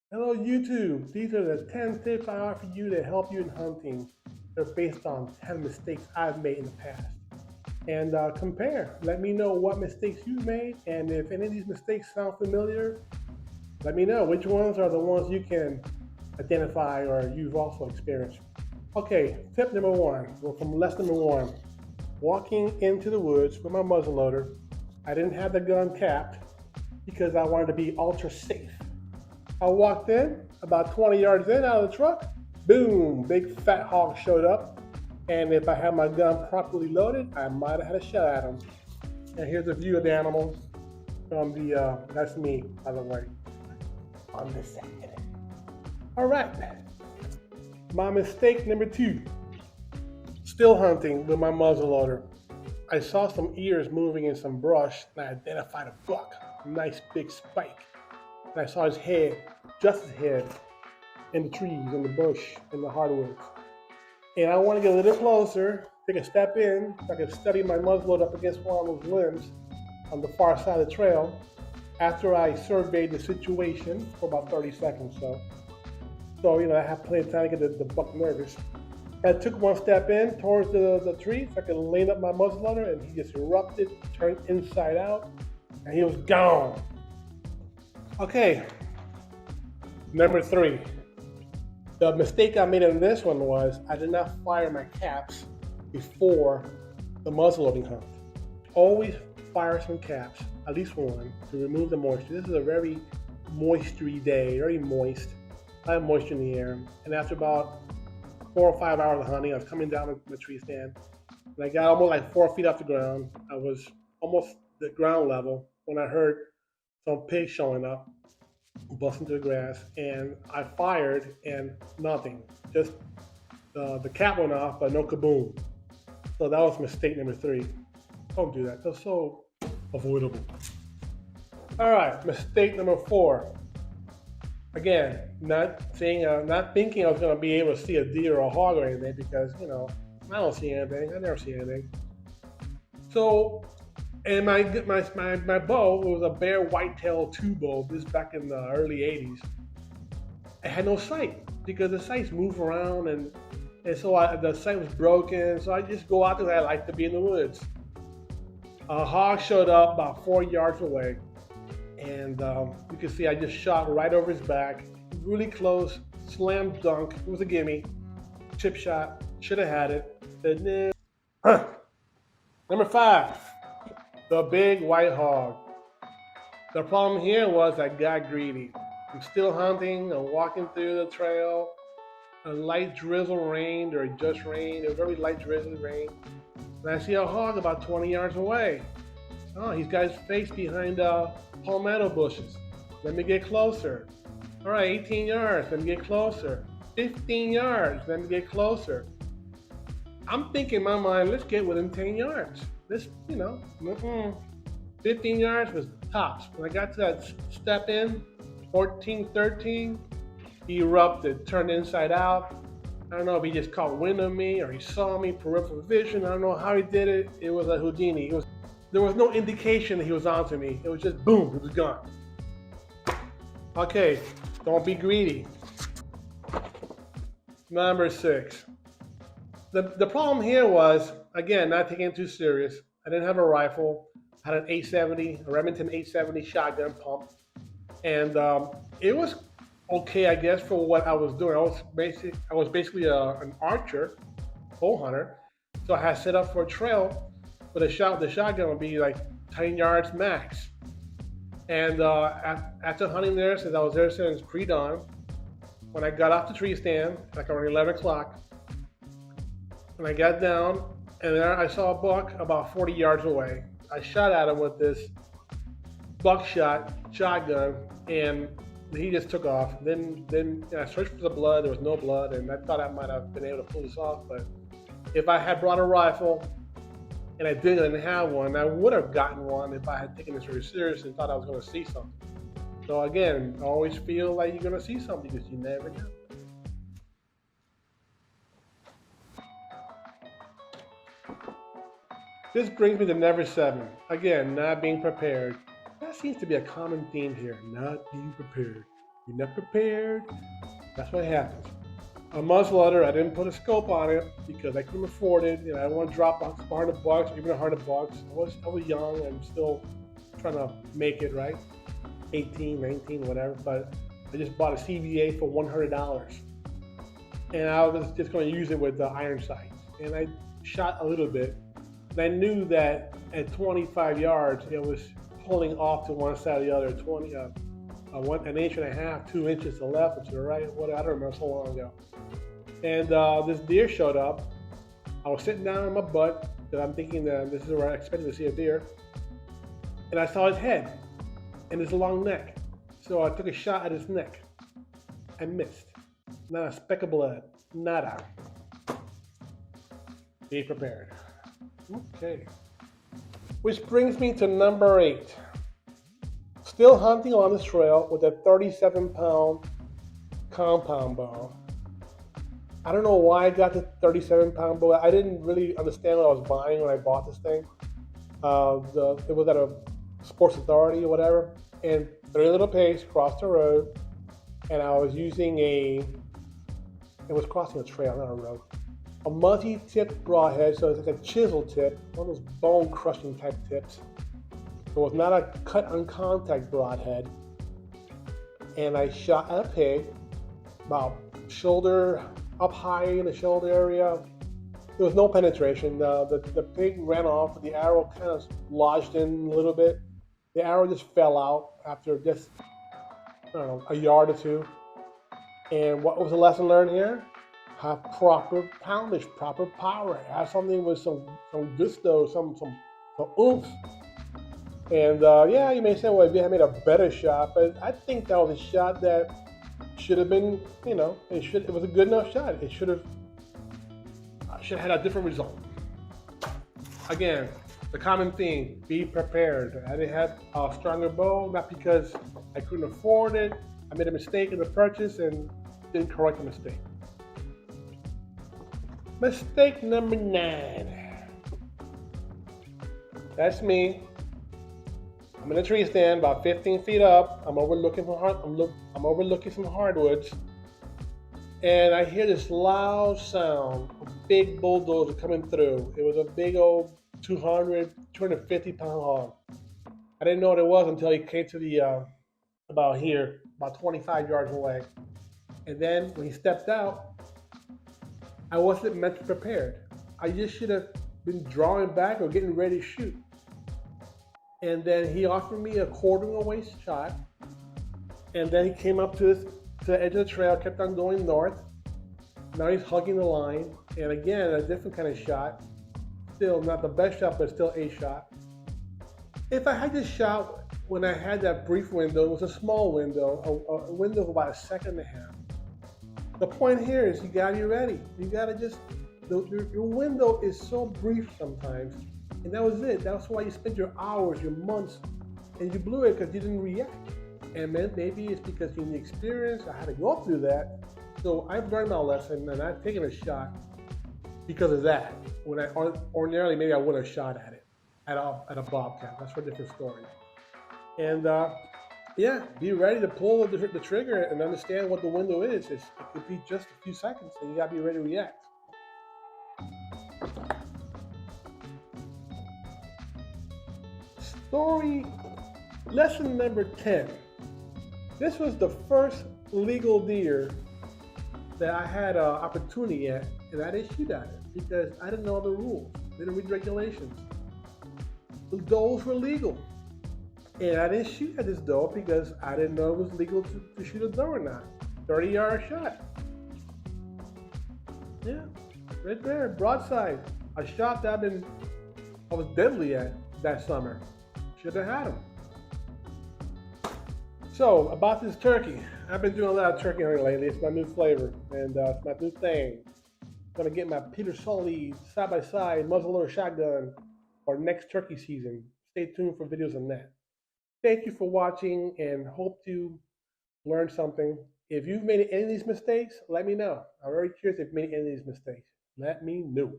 Hello YouTube, these are the 10 tips I offer you to help you in hunting. They're based on 10 mistakes I've made in the past. And compare, let me know what mistakes you've made, and if any of these mistakes sound familiar, let me know which ones are the ones you can identify or you've also experienced. Okay, tip number one, well, from lesson number one, walking into the woods with my muzzleloader. I didn't have the gun capped because I wanted to be ultra safe. I walked in, about 20 yards in out of the truck, boom, big fat hog showed up. And if I had my gun properly loaded, I might have had a shot at him. And here's a view of the animal from that's me, by the way, on this side. All right, my mistake number two, still hunting with my muzzleloader. I saw some ears moving in some brush and I identified a buck, a nice big spike. And I saw his head, just his head, in the trees, in the bush, in the hardwoods. And I want to get a little closer, take a step in, so I can study my muzzleloader up against one of those limbs on the far side of the trail after I surveyed the situation for about 30 seconds. So I have plenty of time to get the buck nervous. I took one step in towards the tree so I could lean up my muzzleloader, and he just erupted, turned inside out, and he was gone. Okay, number three. The mistake I made in this one was I did not fire my caps before the muzzleloading hunt. Always fire some caps, at least one, to remove the moisture. This is a very moistury day, very moist. I have moisture in the air. And after about 4 or 5 hours of hunting, I was coming down my tree stand, and I got almost like 4 feet off the ground. I was almost the ground level when I heard some pigs showing up, busting through the grass, and I fired, and nothing. Just the cap went off, but no kaboom. So that was mistake number three. Don't do that. That's so avoidable. All right, mistake number four. Again, not thinking I was going to be able to see a deer or a hog or anything because I don't see anything. I never see anything. So, and my bow was a bare whitetail two bow. This back in the early '80s. I had no sight because the sights move around, and so the sight was broken. So I just go out there. I like to be in the woods. A hog showed up about 4 yards away, and you can see I just shot right over his back, really close, slam dunk. It was a gimme, chip shot. Should have had it. But nah. Huh. Number five, the big white hog. The problem here was I got greedy. I'm still hunting. I'm walking through the trail. A light drizzle rained, or it just rained. A very light drizzle rain. And I see a hog about 20 yards away. Oh, he's got his face behind palmetto bushes. Let me get closer. All right, 18 yards. Let me get closer. 15 yards. Let me get closer. I'm thinking in my mind, let's get within 10 yards. Let's, 15 yards was tops. When I got to that step in, 14, 13, he erupted, turned inside out. I don't know if he just caught wind of me or he saw me, peripheral vision. I don't know how he did it. It was a Houdini. There was no indication that he was onto me. It was just boom, it was gone. Okay, don't be greedy. Number six. The problem here was, again, not taking it too serious. I didn't have a rifle. I had an 870, a Remington 870 shotgun pump. And it was okay, I guess, for what I was doing. I was basically an archer, bow hunter. So I had set up for a trail, but the shotgun would be like 10 yards max. And after hunting there, since I was there since pre-dawn, when I got off the tree stand, like around 11 o'clock, when I got down, and there I saw a buck about 40 yards away. I shot at him with this buckshot shotgun, and he just took off. Then I searched for the blood. There was no blood, and I thought I might have been able to pull this off. But if I had brought a rifle, and I didn't have one, I would have gotten one if I had taken this very serious and thought I was going to see something. So again, always feel like you're going to see something because you never know. This brings me to number seven. Again, not being prepared. That seems to be a common theme here, not being prepared. You're not prepared. That's what happens. A muzzleloader, I didn't put a scope on it because I couldn't afford it. I don't want to drop $100 or even $100. I was young and still trying to make it right, 18, 19, whatever. But I just bought a CVA for $100, and I was just going to use it with the iron sights. And I shot a little bit, and I knew that at 25 yards, it was pulling off to one side or the other, an inch and a half, 2 inches to the left or to the right. What I don't remember, so long ago. And this deer showed up. I was sitting down on my butt, because I'm thinking that this is where I expected to see a deer. And I saw his head and his long neck. So I took a shot at his neck. I missed. Not a speck of blood. Nada. Be prepared. Okay. Which brings me to number 8. Still hunting on this trail with a 37-pound compound bow. I don't know why I got the 37-pound bow. I didn't really understand what I was buying when I bought this thing. It was at a Sports Authority or whatever, and 3 little pace across the road, and I was using it was crossing a trail, not a road. A multi-tipped broadhead, so it's like a chisel tip, one of those bone-crushing type tips. It was not a cut-on-contact broadhead, and I shot at a pig, about shoulder, up high in the shoulder area. There was no penetration. The pig ran off, but the arrow kind of lodged in a little bit. The arrow just fell out after just, I don't know, a yard or two. And what was the lesson learned here? Have proper poundage, proper power. Have something with some gusto, some oomph. And yeah, you may say, well, if you had made a better shot, but I think that was a shot that should have been, it was a good enough shot. It should have had a different result. Again, the common theme, be prepared. I didn't have a stronger bow, not because I couldn't afford it. I made a mistake in the purchase and didn't correct the mistake. Mistake number 9. That's me. I'm in a tree stand about 15 feet up. I'm overlooking some hardwoods, and I hear this loud sound, a big bulldozer coming through. It was a big old 250 pound hog. I didn't know what it was until he came to the about 25 yards away. And then when he stepped out, I wasn't mentally prepared. I just should have been drawing back or getting ready to shoot. And then he offered me a quartering away shot. And then he came up to the edge of the trail, kept on going north. Now he's hugging the line. And again, a different kind of shot. Still not the best shot, but still a shot. If I had this shot when I had that brief window, it was a small window, a window of about a second and a half. The point here is you gotta be ready. You gotta just, your window is so brief sometimes. And that was it. That's why you spent your hours, your months, and you blew it because you didn't react. And maybe it's because you need experience. I had to go through that. So I've learned my lesson, and I've taken a shot because of that. When I ordinarily, maybe I wouldn't have shot at it, at a bobcat. That's for a different story. And yeah, be ready to pull the trigger and understand what the window is. It could be just a few seconds, and you gotta be ready to react. Story lesson number 10. This was the first legal deer that I had an opportunity at, and I didn't shoot at it because I didn't know the rules. I didn't read regulations. The does were legal, and I didn't shoot at this doe because I didn't know it was legal to shoot a doe or not. 30-yard shot. Yeah, right there, broadside. A shot that I was deadly at that summer. Should have had him. So, about this turkey. I've been doing a lot of turkey hunting lately. It's my new flavor, and it's my new thing. I'm going to get my Peter Sully side-by-side muzzleloader shotgun for next turkey season. Stay tuned for videos on that. Thank you for watching, and hope to learn something. If you've made any of these mistakes, let me know. I'm very curious if you've made any of these mistakes. Let me know.